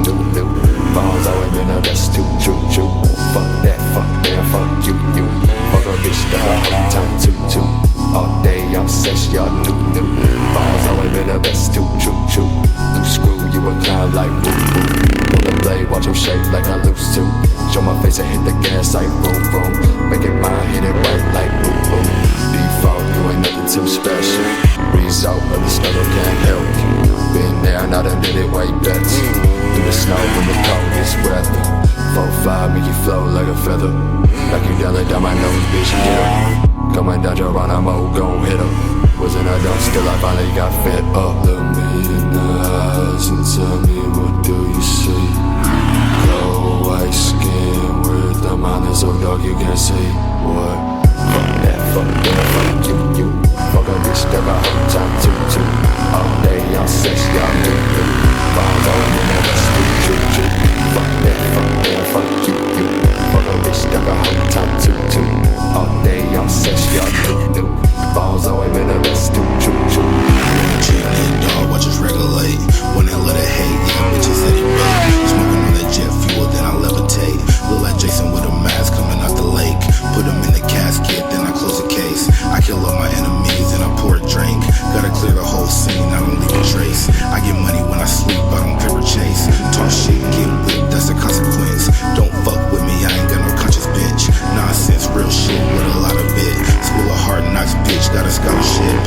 new. Balls always been the best, too, true. Fuck that, fuck them, fuck you. Fuck a bitch that I hold time, too. All day I'm sex, y'all new. Balls always been the best, too, true. LooseScrew, you a clown like woo. On the blade, watch him shake like I lose to. Show my face and hit the gas like boom. Make it mine, hit it right like boom. Default, you ain't nothing too special. Result of the struggle can't help you. Been there, now done did it way better. Through the snow when the coldest weather. 4-5, make you flow like a feather. Like you down my nose, bitch, get up. Coming down your run, I'm old, gon' hit up. Wasn't I dumb, still I finally got fed up. Look me in the eyes and tell me, what do you see? Cold white skin with the mind so dark you can't see. What? Fuck that, fuck you. Fuck a bitch that got whole time, too. All day I'm sex, y'all new. Balls all in the best, true. Fuck that, fuck you. Fuck a bitch that got whole time, too. All day I'm sex, y'all new. Balls all in the best, true. Dog, watch us regulate. When they let it hate, yeah, bitches let it rate. Smoking on that jet fuel, then I levitate. Look like Jason with a mask coming out the lake. Put him in the casket, then I close the case. I kill all my enemies and I pour a drink. Gotta clear the whole scene, I don't leave a trace. I get money when I sleep, I don't paper chase. Talk shit, get whipped, that's the consequence. Don't fuck with me, I ain't got no conscious bitch. Nonsense, real shit with a lot of it. School of hard knocks, bitch, got a scholarship.